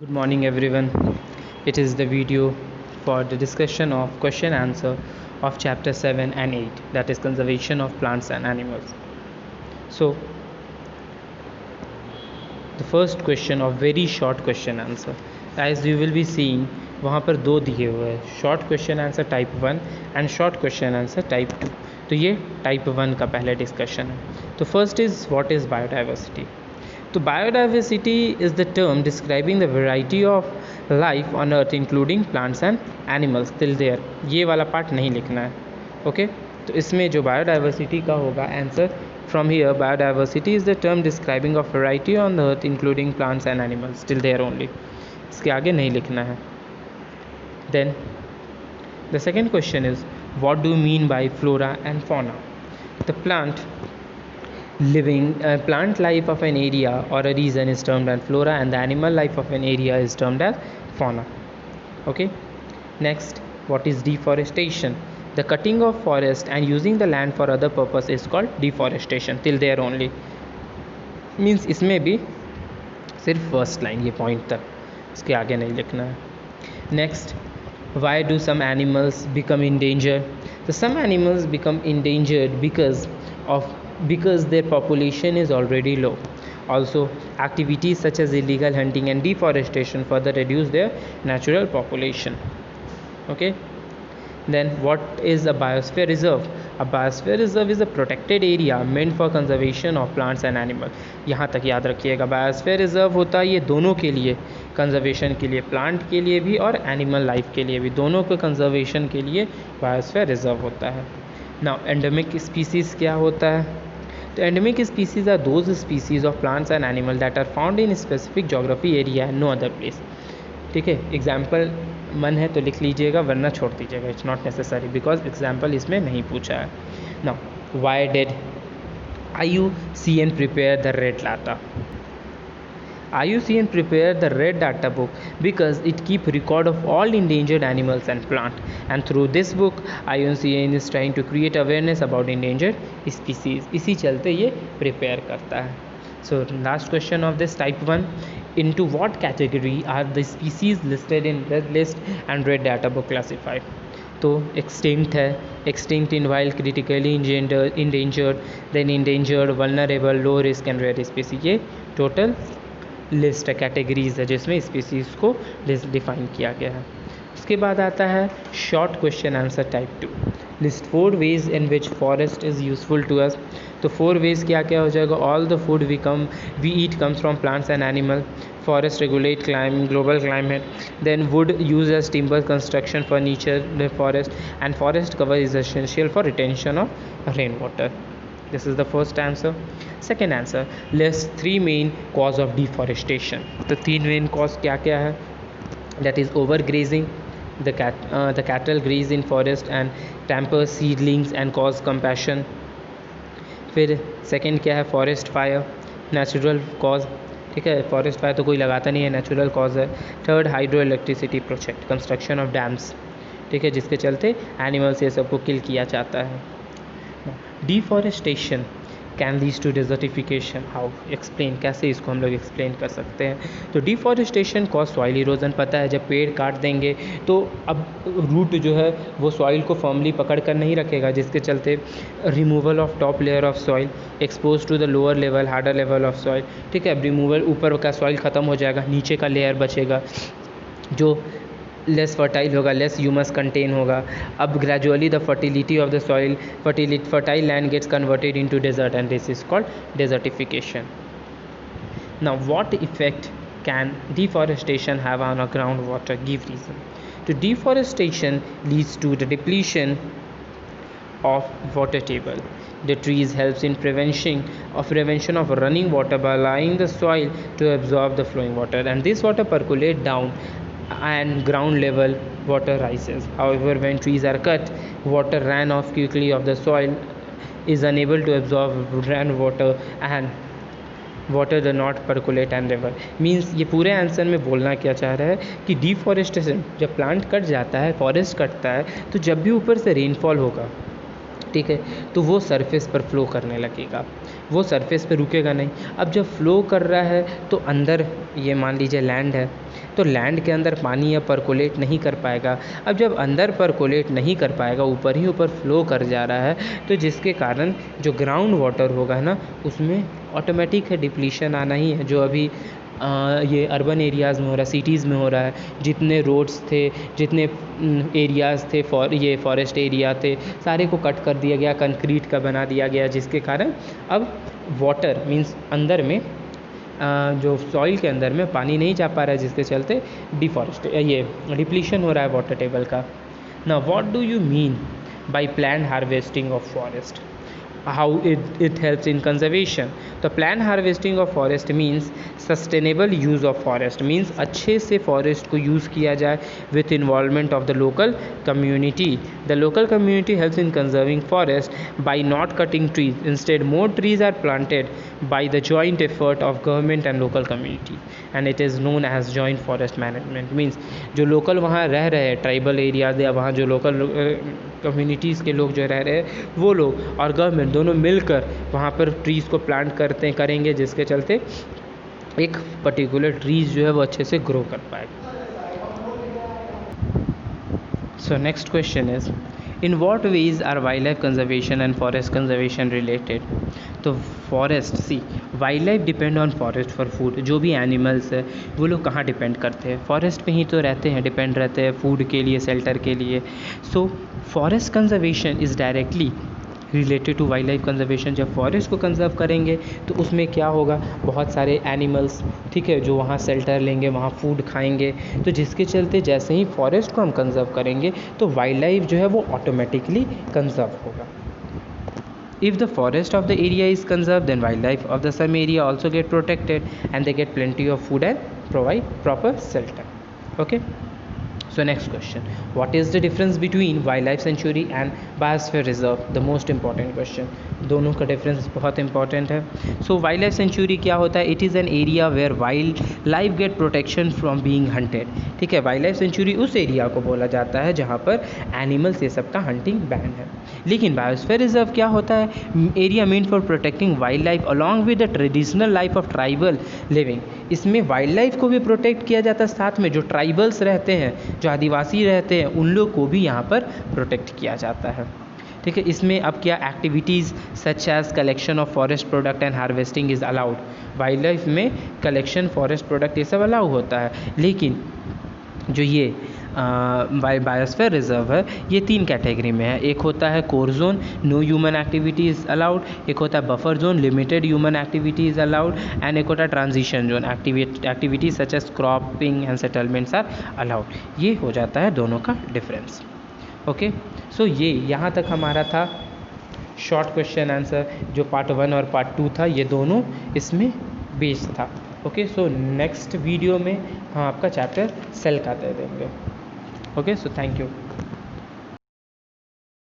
Good morning everyone. It is the video for the discussion of question answer of chapter 7 and 8, that is conservation of plants and animals. So the first question of very short question answer, as you will be seeing वहाँ पर दो दिए हुए हैं, short question answer type 1 and short question answer type 2. तो ये type 1 का पहले डिस्कशन है. तो first is what is biodiversity. तो biodiversity is the term describing the variety of life on earth including plants and animals. Till there ये वाला part नहीं लिखना है. ओके तो इसमें जो बायोडाइवर्सिटी का होगा answer from here, biodiversity is the term describing of variety on the earth including plants and animals. Till there only, इसके आगे नहीं लिखना है. Then the second question is what do mean by flora and fauna. The plant life of an area or a region is termed as flora, and the animal life of an area is termed as fauna. Okay, next, what is deforestation? The cutting of forest and using the land for other purpose is called deforestation. Till there only, means इसमें भी सिर्फ first line ये point तक, इसके आगे नहीं लिखना है. Next, why do some animals become endangered? So some animals become endangered because their population is already low. Also, activities such as illegal hunting and deforestation further reduce their natural population. Okay, then what is a biosphere reserve? A biosphere reserve is a protected area meant for conservation of plants and animals. यहाँ तक याद रखिएगा, biosphere reserve होता है ये दोनों के लिए, कंजर्वेशन के लिए, प्लांट के लिए भी और एनिमल लाइफ के लिए भी, दोनों के कंजर्वेशन के लिए बायोस्फीयर रिजर्व होता है. नाउ एंडेमिक स्पीसीज़ क्या होता है? तो endemic species are those species of plants and animal that are found in specific geography area and no other place. ठीक है, एग्जाम्पल मन है तो लिख लीजिएगा, वरना छोड़ दीजिएगा, it's not necessary because example इसमें नहीं पूछा है. Now why did IUCN prepare the red data? IUCN prepared the red data book because it keep record of all endangered animals and plant, and through this book IUCN is trying to create awareness about endangered species. इसी चलते ये prepare करता है. So last question of this type 1, into what category are the species listed in red list and red data book classified? तो extinct है, extinct in wild, critically endangered, then endangered, vulnerable, low risk and rare species. ये total list है, categories है जिसमें species को define किया गया है. उसके बाद आता है short question answer type 2. List 4 ways in which forest is useful to us. तो 4 वेज क्या क्या हो जाएगा? All the food we eat comes from plants and animal. Forest regulate global climate. Then wood used as timber construction, furniture, the forest, and forest cover is essential for retention of rainwater. This is the first answer. Second answer, list 3 main cause of deforestation. तो 3 main cause क्या क्या है? That is overgrazing, the cattle graze in forest and tamper seedlings and cause compassion. फिर second क्या है? Forest fire, natural cause. ठीक है, forest fire तो कोई लगाता नहीं है, नेचुरल कॉज है. Third, hydro electricity project, construction of dams. ठीक है, जिसके चलते एनिमल्स ये सबको किल किया जाता है. Deforestation can lead to desertification. How explain, कैसे इसको हम लोग एक्सप्लेन कर सकते हैं? तो डिफॉरेस्टेशन कॉज सॉइल इरोजन. पता है जब पेड़ काट देंगे तो अब रूट जो है वो सॉइल को फर्मली पकड़ कर नहीं रखेगा, जिसके चलते removal of top layer of soil, expose to the lower level, harder level of soil. ठीक है, रिमूवल, ऊपर का सॉइल ख़त्म हो जाएगा, नीचे का लेयर बचेगा जो लेस फर्टाइल होगा, लेस ह्यूमस कंटेन होगा. अब gradually the fertility of the soil, fertile land gets converted into desert and this is called desertification. Now what effect can deforestation have on a groundwater? Give reason. To deforestation leads to the depletion of water table. The trees helps in prevention of running water by allowing the soil to absorb the flowing water, and this water percolate down and ground level water rises. However, when trees are cut, water ran off quickly of the soil is unable to absorb rainwater and water the not percolate and river. Means ये पूरे answer में बोलना क्या चाह रहा है कि deforestation, जब प्लांट कट जाता है, फॉरेस्ट कटता है, तो जब भी ऊपर से रेनफॉल होगा, ठीक है, तो वो सरफेस पर फ्लो करने लगेगा, वो सरफेस पे रुकेगा नहीं। अब जब फ्लो कर रहा है तो अंदर, ये मान लीजिए लैंड है, तो लैंड के अंदर पानी या परकोलेट नहीं कर पाएगा। अब जब अंदर परकोलेट नहीं कर पाएगा, ऊपर ही ऊपर फ्लो कर जा रहा है, तो जिसके कारण जो ग्राउंड वाटर होगा ना, उसमें ऑटोमेटिक है डिप्लीशन आना ही है, जो अभी ये अर्बन एरियाज़ में हो रहा है, सिटीज़ में हो रहा है। जितने रोड्स थे, जितने एरियाज़ थे, ये फॉरेस्ट एरिया थे, सारे को कट कर दिया गया, कंक्रीट का बना दिया गया, जिसके कारण अब वाटर मींस अंदर में जो सॉइल के अंदर में पानी नहीं जा पा रहा है, जिसके चलते ये डिप्लीशन हो रहा है वाटर टेबल का। Now what do you mean by planned harvesting of forest? how it helps in conservation? तो plan harvesting of forest means sustainable use of forest, means अच्छे से फॉरेस्ट को यूज़ किया जाए with involvement of the local community. The local community helps in conserving forest by not cutting trees, instead more trees are planted by the joint effort of government and local community, and it is known as joint forest management. Means जो local वहाँ रह रहे हैं, tribal areas या वहाँ जो local communities के लोग जो रह रहे हैं, वो लोग और गवर्नमेंट दोनों मिलकर वहाँ पर ट्रीज़ को प्लांट करेंगे, जिसके चलते एक पर्टिकुलर ट्रीज़ जो है वो अच्छे से ग्रो कर पाएगा। So next question is, in what ways are wild life conservation and forest conservation related? तो forest, see wildlife depend on forest for food. जो भी एनिमल्स है वो लोग कहाँ डिपेंड करते हैं? फॉरेस्ट पे ही तो रहते हैं, डिपेंड रहते हैं फूड के लिए, शेल्टर के लिए। So forest conservation is directly related to wild life conservation. जब फॉरेस्ट को कंजर्व करेंगे तो उसमें क्या होगा, बहुत सारे एनिमल्स, ठीक है, जो वहाँ शेल्टर लेंगे, वहाँ फूड खाएंगे, तो जिसके चलते जैसे ही फॉरेस्ट को हम कंजर्व करेंगे तो वाइल्ड लाइफ जो है वो ऑटोमेटिकली कंजर्व होगा। If the forest of the area is conserved, then wildlife of the some area also get protected and they get plenty of food and provide proper shelter. Okay. So next question, what is the difference between wildlife sanctuary and biosphere reserve? The most important question, दोनों का difference बहुत important है। सो wild life century क्या होता है? It is an area where wild life get protection from being hunted, ठीक है। Wild life sanctuary उस एरिया को बोला जाता है जहाँ पर एनिमल्स ये सब का हंटिंग बैन है। लेकिन बायोस्फीयर रिजर्व क्या होता है? Area mean for protecting wild life along with the traditional life of tribal living. इसमें वाइल्ड लाइफ को भी प्रोटेक्ट किया जाता है, साथ में जो ट्राइबल्स रहते हैं, जो आदिवासी रहते हैं, उन लोग को भी यहाँ पर प्रोटेक्ट किया जाता है, ठीक है। इसमें अब क्या activities such as collection of forest product and harvesting is allowed. Wild life में कलेक्शन फॉरेस्ट प्रोडक्ट ये सब अलाउ होता है, लेकिन जो ये बायोस्फीयर रिजर्व है ये 3 कैटेगरी में है। एक होता है core zone, no human activities allowed, एक होता है buffer zone, limited human activities allowed, and एक होता है transition zone, activities such as cropping and settlements are allowed. ये हो जाता है दोनों का डिफरेंस। ओके, सो ये यहाँ तक हमारा था शॉर्ट क्वेश्चन आंसर, जो पार्ट 1 और पार्ट 2 था, ये दोनों इसमें बेस्ड था। ओके, सो नेक्स्ट वीडियो में हम आपका चैप्टर सेल का दे देंगे। Okay, so thank you.